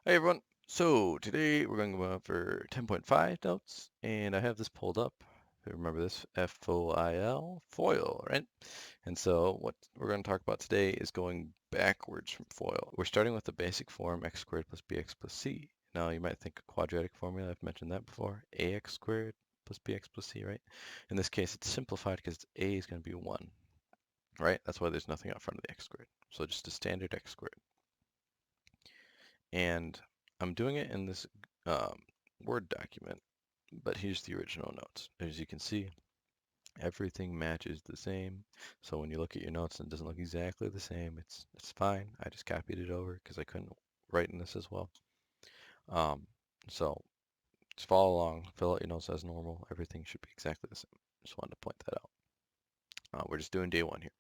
Hey everyone. So today we're going to go over 10.5 notes, and I have this pulled up. Remember this FOIL, FOIL, right? And so what we're going to talk about today is going backwards from FOIL. We're starting with the basic form x squared plus bx plus c. Now you might think a quadratic formula, I've mentioned that before, ax squared plus bx plus c, right? In this case it's simplified because a is going to be 1, right? That's why there's nothing out front of the x squared. So just a standard x squared. And I'm doing it in this um, Word document, but here's the original notes. As you can see, everything matches the same. So when you look at your notes and it doesn't look exactly the same, it's fine. I just copied it over because I couldn't write in this as well. Um, so just follow along, fill out your notes as normal. Everything should be exactly the same. Just wanted to point that out. We're just doing day one here,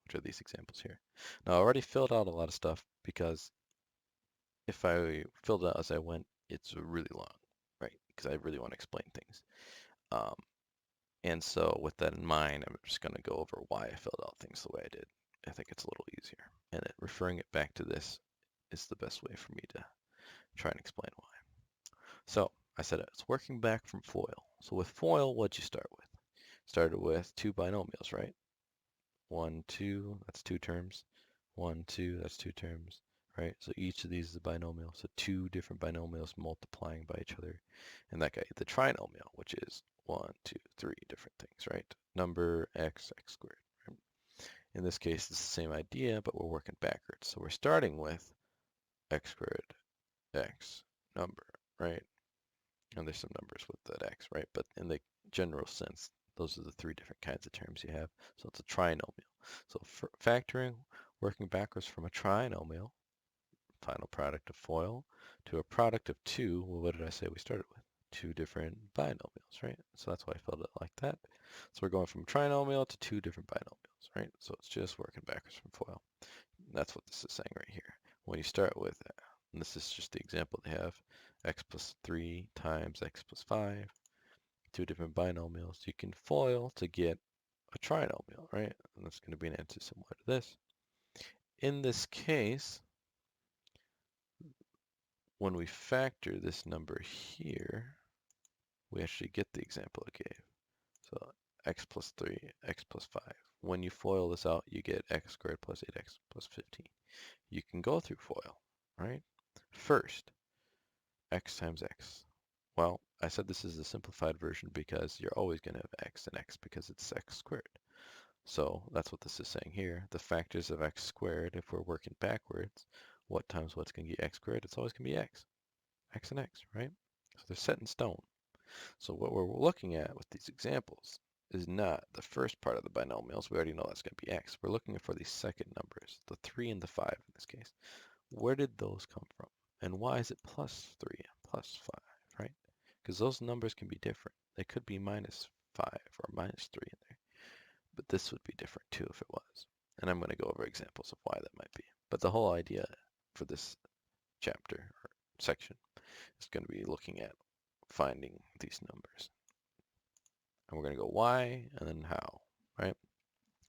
which are these examples here. Now I already filled out a lot of stuff because if I filled it out as I went, it's really long, right? Because I really want to explain things. Um, and so with that in mind, I'm just going to go over why I filled out things the way I did. I think it's a little easier. And referring it back to this is the best way for me to try and explain why. So I said it's working back from FOIL. So with FOIL, what'd you start with? Started with two binomials, right? 1, 2, that's two terms. 1, 2, that's two terms, right? So each of these is a binomial. So two different binomials multiplying by each other. And that got you the trinomial, which is 1, 2, 3 different things, right? Number x, x squared. Right? In this case, it's the same idea, but we're working backwards. So we're starting with x squared, x, number, right? And there's some numbers with that x, right? But in the general sense, those are the three different kinds of terms you have. So it's a trinomial. So for factoring, working backwards from a trinomial, final product of FOIL, to a product of two, well, what did I say we started with? Two different binomials, right? So that's why I filled it like that. So we're going from trinomial to two different binomials, right? So it's just working backwards from FOIL. And that's what this is saying right here. When you start with, and this is just the example they have, x plus 3 times x plus 5, two different binomials, you can FOIL to get a trinomial, right? And that's going to be an answer similar to this. In this case, when we factor this number here, we actually get the example it gave. So x plus 3, x plus 5. When you FOIL this out, you get x squared plus 8x plus 15. You can go through FOIL, right? First, x times x. Well, I said this is a simplified version because you're always going to have x and x because it's x squared. So that's what this is saying here. The factors of x squared, if we're working backwards, what times what's going to be x squared? It's always going to be x. X and x, right? So they're set in stone. So what we're looking at with these examples is not the first part of the binomials. We already know that's going to be x. We're looking for the second numbers, the 3 and the 5 in this case. Where did those come from? And why is it plus 3 and plus 5, right? Because those numbers can be different. They could be minus 5 or minus 3 in there. But this would be different too if it was. And I'm going to go over examples of why that might be. But the whole idea for this chapter or section is going to be looking at finding these numbers. And we're going to go why and then how, right?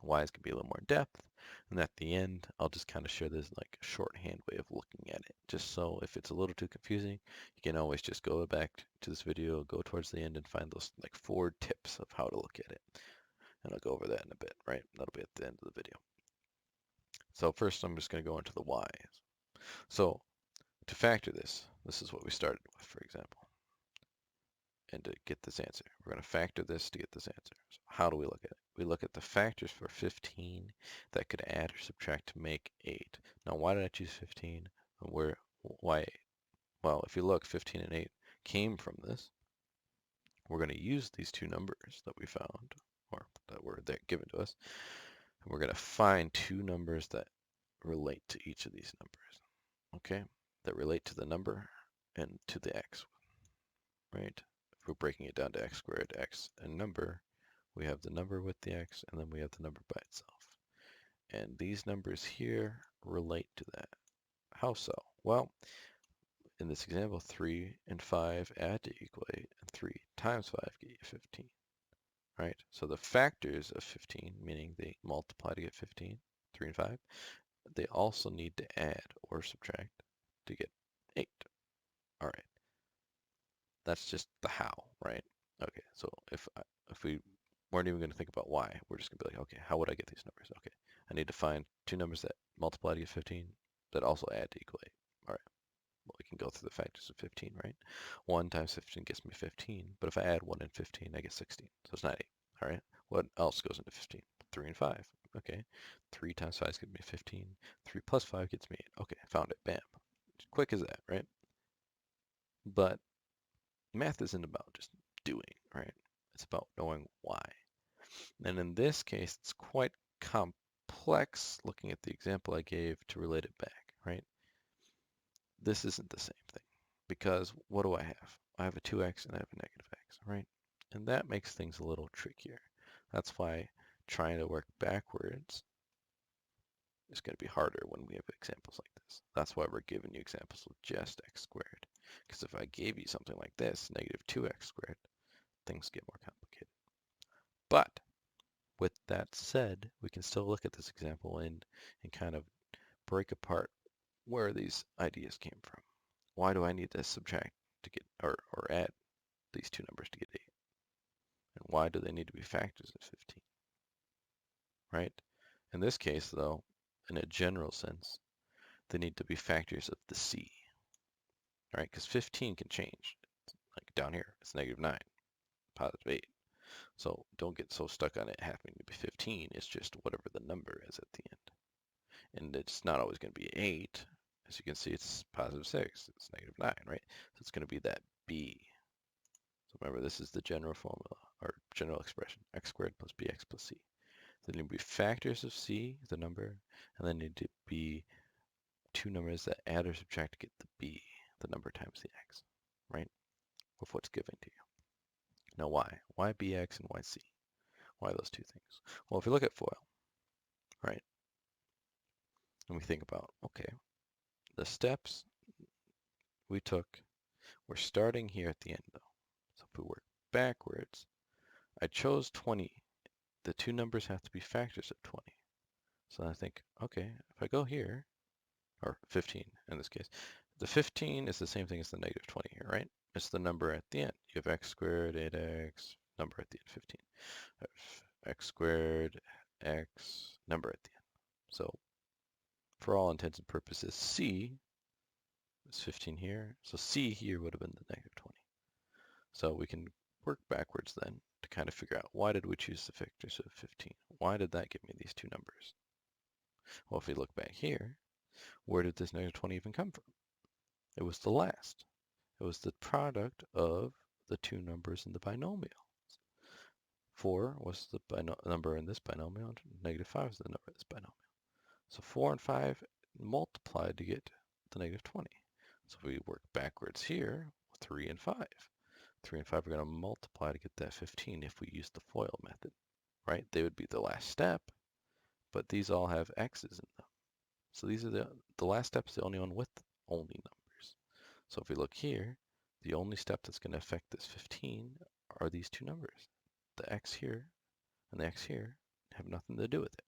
Why is going to be a little more depth. And at the end, I'll just kind of share this like shorthand way of looking at it. Just so if it's a little too confusing, you can always just go back to this video, go towards the end and find those like 4 tips of how to look at it. And I'll go over that in a bit, right? That'll be at the end of the video. So first I'm just going to go into the whys. So to factor this, this is what we started with, for example. And to get this answer, we're going to factor this to get this answer. So how do we look at it? We look at the factors for 15 that could add or subtract to make 8. Now, why did I choose 15? And why 8? Well, if you look, 15 and 8 came from this. We're going to use these two numbers that we found, or that were given to us, and we're going to find two numbers that relate to each of these numbers, okay? That relate to the number and to the x, right? If we're breaking it down to x squared, x, and number, we have the number with the x, and then we have the number by itself. And these numbers here relate to that. How so? Well, in this example, 3 and 5 add to equal 8, and 3 times 5 get you 15, right? So the factors of 15, meaning they multiply to get 15, 3 and 5, they also need to add or subtract to get 8. That's just the how, right? Okay, so if we weren't even going to think about why, we're just going to be like, okay, how would I get these numbers? Okay, I need to find two numbers that multiply to get 15 that also add to equal 8. All right, well, we can go through the factors of 15, right? 1 times 15 gets me 15, but if I add 1 and 15, I get 16, so it's not 8. All right, what else goes into 15? 3 and 5. Okay, 3 times 5 gets me 15. 3 plus 5 gets me 8. Okay, found it. Bam. Quick as that, right? But math isn't about just doing, right? It's about knowing why. And in this case, it's quite complex looking at the example I gave to relate it back, right? This isn't the same thing because what do I have? I have a 2x and I have a negative x, right? And that makes things a little trickier. That's why trying to work backwards is going to be harder when we have examples like this. That's why we're giving you examples with just x squared. Because if I gave you something like this, negative 2x squared, things get more complicated. But with that said, we can still look at this example and kind of break apart where these ideas came from. Why do I need to subtract to get, or add these two numbers to get 8? And why do they need to be factors of 15? Right? In this case, though, in a general sense, they need to be factors of the c. Right? Because 15 can change. Like down here, it's negative 9, positive 8. So don't get so stuck on it having to be 15. It's just whatever the number is at the end. And it's not always going to be 8. As you can see, it's positive 6. It's negative 9, right? So it's going to be that b. So remember, this is the general formula, or general expression, x squared plus bx plus c. There need to be factors of c, the number, and then need to be two numbers that add or subtract to get the b, the number times the x, right? With what's given to you. Now why? Why bx and why c? Why those two things? Well, if you look at FOIL, right, and we think about, okay, the steps we took, we're starting here at the end though. So if we work backwards, I chose 20. The two numbers have to be factors of 20. So I think, okay, if I go here, or 15 in this case, the 15 is the same thing as the negative 20 here, right? It's the number at the end. You have x squared, 8x, number at the end, 15. X squared, x, number at the end. So for all intents and purposes, c is 15 here. So c here would have been the negative 20. So we can work backwards then to kind of figure out why did we choose the factors of 15? Why did that give me these two numbers? Well, if we look back here, where did this negative 20 even come from? It was the last. It was the product of the two numbers in the binomial. 4 was the number in this binomial, and negative 5 is the number in this binomial. So 4 and 5 multiplied to get the negative 20. So if we work backwards here, 3 and 5. 3 and 5 are going to multiply to get that 15 if we use the FOIL method, right? They would be the last step, but these all have x's in them. So these are the last step is the only one with only numbers. So if we look here, the only step that's going to affect this 15 are these two numbers. The x here and the x here have nothing to do with it.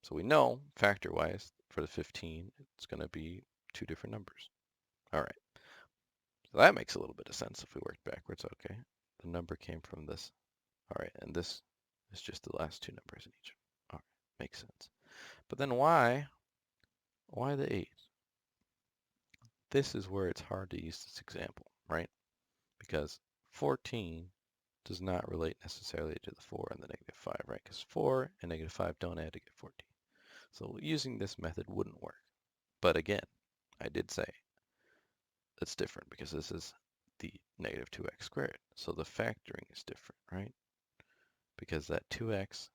So we know, factor-wise, for the 15, it's going to be two different numbers. All right. So that makes a little bit of sense if we work backwards. Okay. The number came from this. All right. And this is just the last two numbers in each. All right. Makes sense. But then why the 8? This is where it's hard to use this example, right? Because 14 does not relate necessarily to the 4 and the negative 5, right? Because 4 and negative 5 don't add to get 14. So using this method wouldn't work. But again, I did say it's different because this is the negative 2x squared. So the factoring is different, right? Because that 2x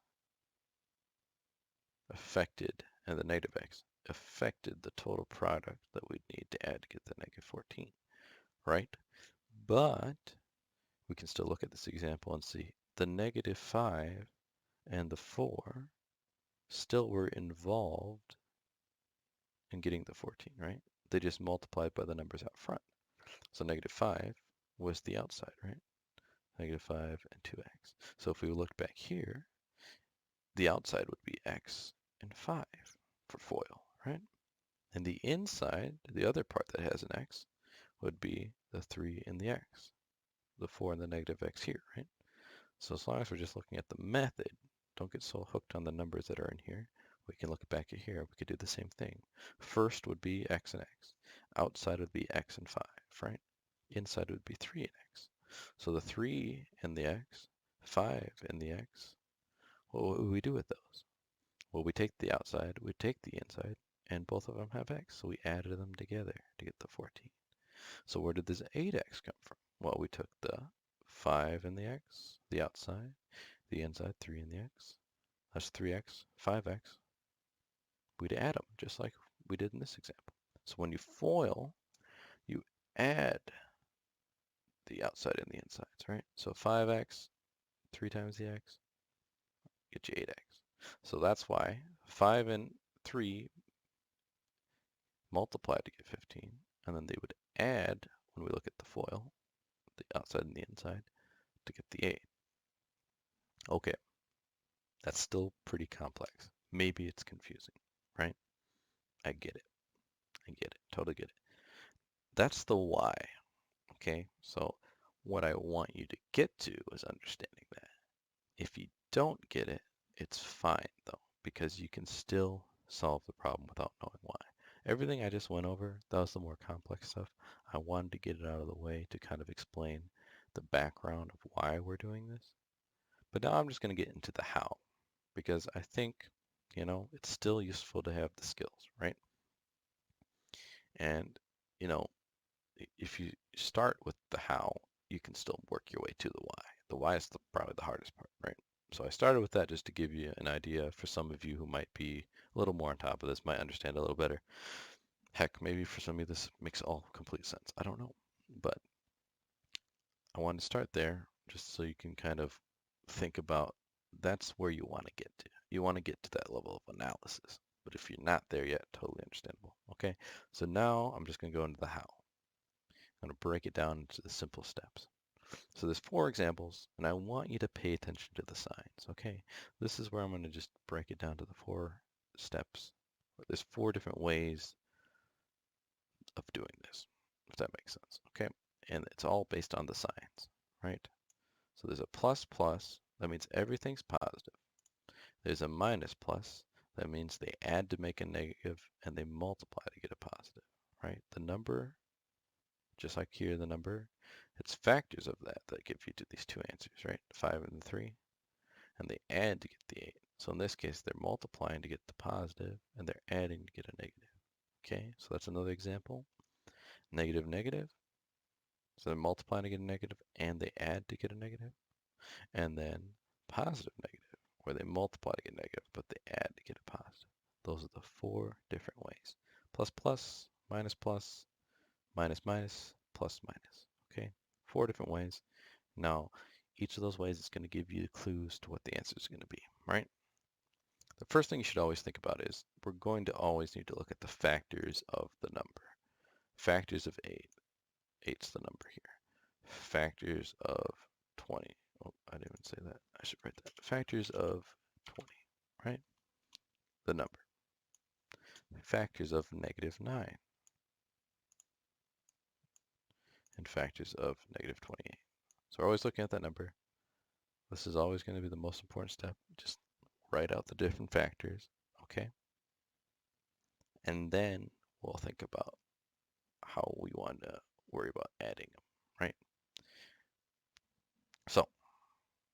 affected, and the negative x affected the total product that we'd need to add to get the negative 14, right? But we can still look at this example and see the negative 5 and the 4 still were involved in getting the 14, right? They just multiplied by the numbers out front. So negative 5 was the outside, right? Negative 5 and 2x. So if we look back here, the outside would be x and 5 for FOIL, right? And the inside, the other part that has an x, would be the 3 and the x. the 4 and the negative x here, right? So as long as we're just looking at the method, don't get so hooked on the numbers that are in here. We can look back at here. We could do the same thing. First would be x and x. Outside would be x and 5, right? Inside would be 3 and x. So the 3 and the x, 5 and the x, what would we do with those? Well, we take the outside, we take the inside, and both of them have x, so we added them together to get the 14. So where did this 8x come from? Well, we took the 5 in the x, the outside, the inside, 3 in the x. That's 3x, 5x. We'd add them, just like we did in this example. So when you FOIL, you add the outside and the insides, right? So 5x, 3 times the x, get you 8x. So that's why 5 and 3 multiply to get 15, and then they would add, when we look at the FOIL, the outside and the inside, to get the 8. Okay, that's still pretty complex. Maybe it's confusing, right? I get it. I get it. Totally get it. That's the why, okay? So what I want you to get to is understanding that. If you don't get it, it's fine though, because you can still solve the problem without knowing why. Everything I just went over, that was the more complex stuff. I wanted to get it out of the way to kind of explain the background of why we're doing this. But now I'm just going to get into the how, because I think, it's still useful to have the skills, right? And, you know, if you start with the how, you can still work your way to the why. The why is probably the hardest part, right? So I started with that just to give you an idea for some of you who might be a little more on top of this, might understand a little better. Heck, maybe for some of you this makes all complete sense. I don't know. But I wanted to start there just so you can kind of think about that's where you want to get to. You want to get to that level of analysis. But if you're not there yet, totally understandable. Okay, so now I'm just going to go into the how. I'm going to break it down into the simple steps. So there's 4 examples, and I want you to pay attention to the signs, okay? This is where I'm going to just break it down to the 4 steps. There's 4 different ways of doing this, if that makes sense, okay? And it's all based on the signs, right? So there's a plus plus, that means everything's positive. There's a minus plus, that means they add to make a negative and they multiply to get a positive, right? The number, just like here, the number, it's factors of that give you to these 2 answers, right? 5 and 3, and they add to get the 8. So in this case, they're multiplying to get the positive, and they're adding to get a negative. Okay, so that's another example. Negative, negative. So they're multiplying to get a negative, and they add to get a negative. And then positive, negative, where they multiply to get negative, but they add to get a positive. Those are the 4 different ways. Plus, plus, minus, plus, minus, minus, plus, minus. Okay, 4 different ways. Now, each of those ways is going to give you clues to what the answer is going to be, right? The first thing you should always think about is we're going to always need to look at the factors of the number. Factors of 8. 8's the number here. Factors of 20. Oh, I didn't even say that. I should write that. Factors of 20, right? The number. Factors of negative 9. And factors of negative 28. So we're always looking at that number. This is always going to be the most important step. Just write out the different factors, okay? And then we'll think about how we want to worry about adding them, right? So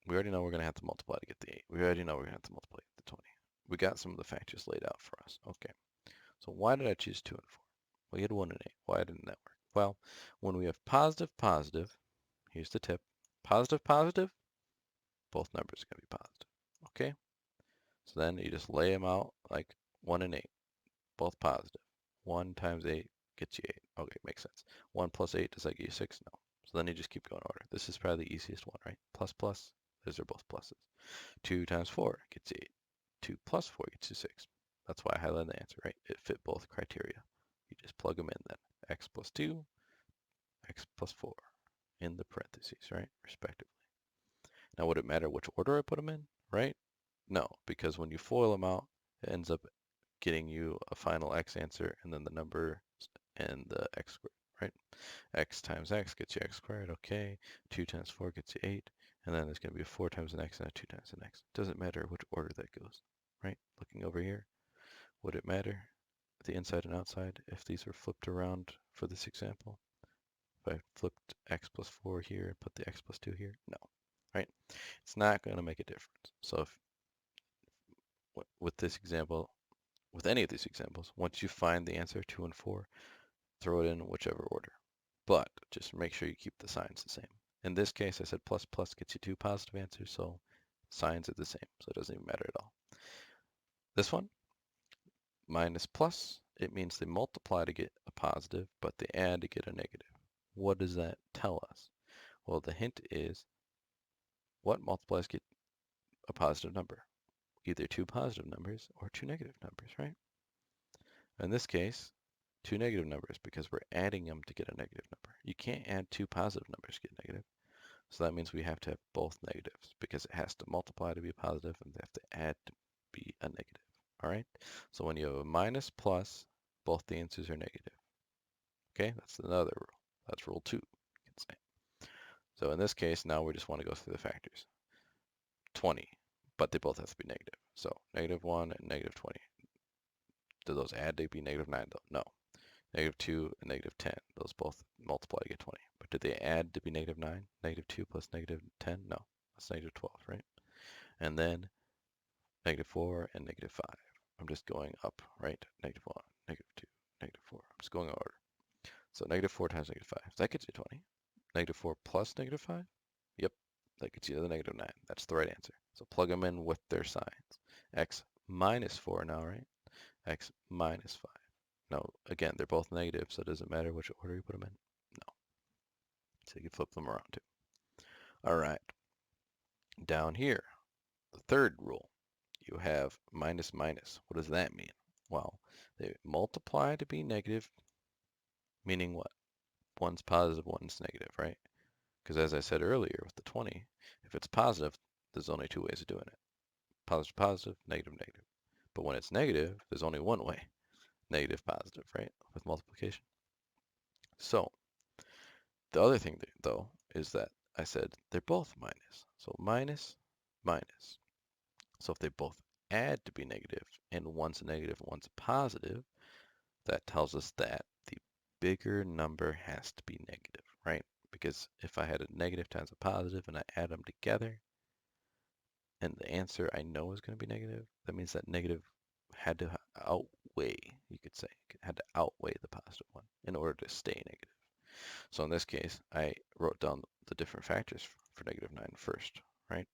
we already know we're going to have to multiply to get the 8. We already know we're going to have to multiply to get the 20. We got some of the factors laid out for us. Okay. So why did I choose 2 and 4? We had 1 and 8. Why didn't that work? Well, when we have positive, positive, here's the tip. Positive, positive, both numbers are going to be positive. Okay? So then you just lay them out like 1 and 8, both positive. 1 times 8 gets you 8. Okay, makes sense. 1 plus 8, does that get you 6? No. So then you just keep going order. This is probably the easiest one, right? Plus, plus, those are both pluses. 2 times 4 gets you 8. 2 plus 4 gets you 6. That's why I highlighted the answer, right? It fit both criteria. You just plug them in then. X plus 2, X plus 4 in the parentheses, right? Respectively. Now, would it matter which order I put them in, right? No, because when you FOIL them out, it ends up getting you a final X answer and then the number and the X squared, right? X times X gets you X squared, okay. 2 times 4 gets you 8. And then there's going to be a 4 times an X and a 2 times an X. Doesn't matter which order that goes, right? Looking over here, would it matter the inside and outside if these were flipped around for this example? If I flipped X plus 4 here and put the X plus 2 here? No, right? It's not going to make a difference. So if with this example, with any of these examples, once you find the answer 2 and 4, throw it in whichever order. But just make sure you keep the signs the same. In this case, I said plus plus gets you 2 positive answers, so signs are the same, so it doesn't even matter at all. This one, minus plus, it means they multiply to get a positive, but they add to get a negative. What does that tell us? Well, the hint is what multiplies get a positive number? Either 2 positive numbers or 2 negative numbers, right? In this case, 2 negative numbers because we're adding them to get a negative number. You can't add 2 positive numbers to get negative. So that means we have to have both negatives because it has to multiply to be positive and they have to add to be a negative. All right? So when you have a minus plus, both the answers are negative. Okay? That's another rule. That's rule 2, you can say. So in this case, now we just want to go through the factors. 20, but they both have to be negative. So negative 1 and negative 20. Do those add to be negative 9 though? No. Negative 2 and negative 10. Those both multiply to get 20. But did they add to be negative 9? Negative 2 plus negative 10? No. That's negative 12, right? And then negative 4 and negative 5. I'm just going up, right? Negative 1, negative 2, negative 4. I'm just going in order. So negative 4 times negative 5. That gets you 20. Negative 4 plus negative 5? Yep. That gets you the negative 9. That's the right answer. So plug them in with their signs. X minus 4 now, right? X minus 5. Now, again, they're both negative, so it doesn't matter which order you put them in. No. So you can flip them around too. All right. Down here, the third rule, you have minus minus. What does that mean? Well, they multiply to be negative, meaning what? One's positive, one's negative, right? Because as I said earlier with the 20, if it's positive, there's only two ways of doing it. Positive, positive, negative, negative. But when it's negative, there's only one way. Negative, positive, right? With multiplication. So the other thing, though, is that I said they're both minus. So minus, minus. So if they both add to be negative, and one's a negative and one's a positive, that tells us that the bigger number has to be negative, right? Because if I had a negative times a positive and I add them together, and the answer I know is going to be negative, that means that negative had to outweigh, you could say, had to outweigh the positive one in order to stay negative. So in this case, I wrote down the different factors for negative 9 first, right?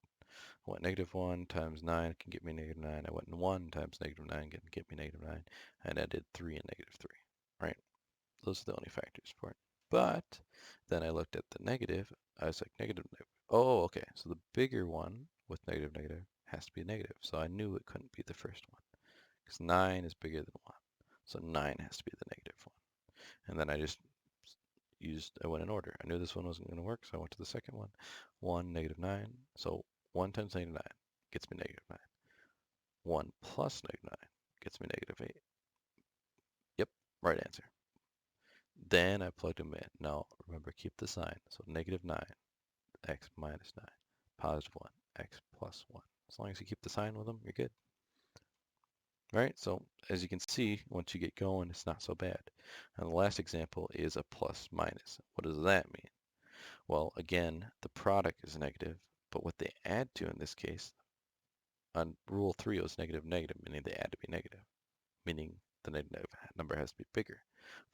I went negative 1 times 9 can get me negative 9. I went 1 times negative 9 can get me negative 9. And I did 3 and negative 3, right? Those are the only factors for it. But then I looked at the negative. I was like, negative, negative. Oh, okay. So the bigger one with negative, negative has to be a negative. So I knew it couldn't be the first one because 9 is bigger than 1. So 9 has to be the negative one. And then I just I went in order. I knew this one wasn't going to work, so I went to the second one. 1, negative 9. So 1 times negative 9 gets me negative 9. 1 plus negative 9 gets me negative 8. Yep, right answer. Then I plugged them in. Now, remember, keep the sign. So negative 9, x minus 9. Positive 1, x plus 1. As long as you keep the sign with them, you're good. Right? So as you can see, once you get going, it's not so bad. And the last example is a plus minus. What does that mean? Well, again, the product is negative, but what they add to in this case, on rule 3, it was negative, negative, meaning they add to be negative, meaning the negative number has to be bigger.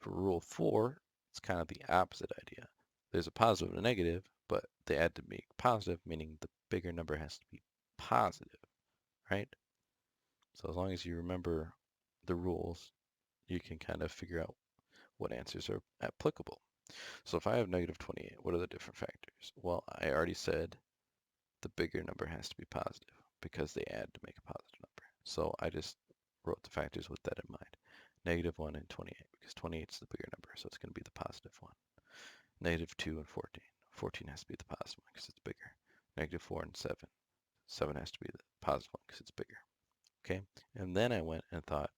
For rule 4, it's kind of the opposite idea. There's a positive and a negative, but they add to be positive, meaning the bigger number has to be positive, right? So as long as you remember the rules, you can kind of figure out what answers are applicable. So if I have negative 28, what are the different factors? Well, I already said the bigger number has to be positive because they add to make a positive number. So I just wrote the factors with that in mind. Negative 1 and 28 because 28 is the bigger number, so it's going to be the positive one. Negative 2 and 14. 14 has to be the positive one because it's bigger. Negative 4 and 7. 7 has to be the positive one because it's bigger. Okay, and then I went and thought,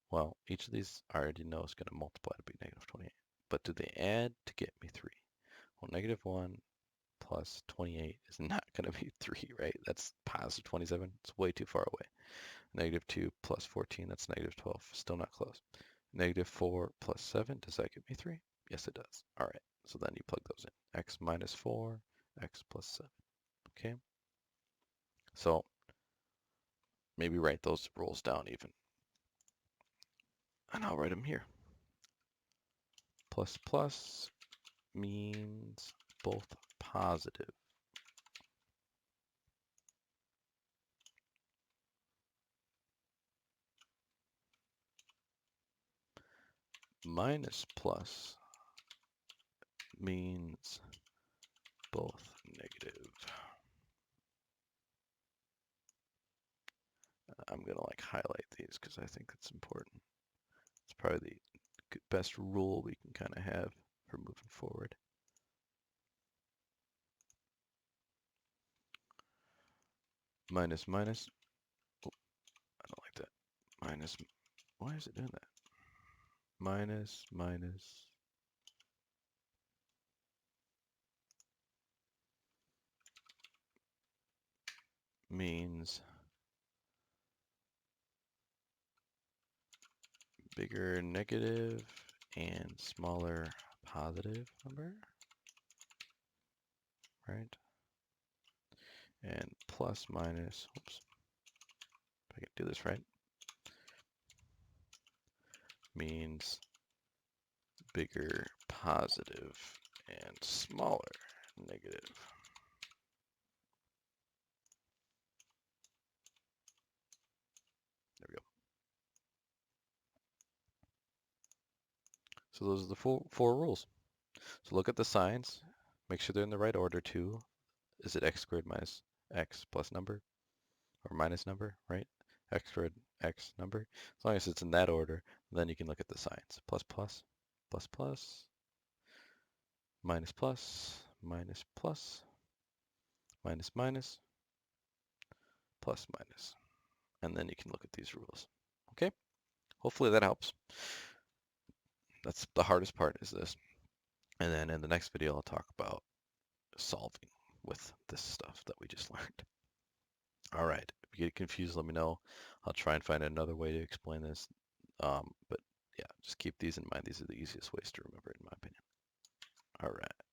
well, each of these I already know is going to multiply to be negative 28. but do they add to get me 3? Well, negative 1 plus 28 is not going to be 3, right? That's positive 27. It's way too far away. Negative 2 plus 14, that's negative 12. Still not close. Negative 4 plus 7, does that get me 3? Yes, it does. All right, so then you plug those in. X minus 4, x plus 7. Okay? So maybe write those rules down even. And I'll write them here. Plus plus means both positive. Minus plus means both negative. I'm going to like highlight these because I think it's important. It's probably the best rule we can kind of have for moving forward. Minus minus. Oh, I don't like that. Minus. Why is it doing that? Minus minus. Means bigger negative and smaller positive number, right? And plus minus, oops, if I can do this right, means bigger positive and smaller negative. There we go. So those are the four rules. So look at the signs, make sure they're in the right order too. Is it x squared minus x plus number or minus number, right? X squared x number. As long as it's in that order, then you can look at the signs. Plus plus, plus plus, minus plus, minus plus, minus minus, plus minus. And then you can look at these rules. Okay? Hopefully that helps. That's the hardest part is this. And then in the next video, I'll talk about solving with this stuff that we just learned. All right. If you get confused, let me know. I'll try and find another way to explain this. But yeah, just keep these in mind. These are the easiest ways to remember it, in my opinion. All right.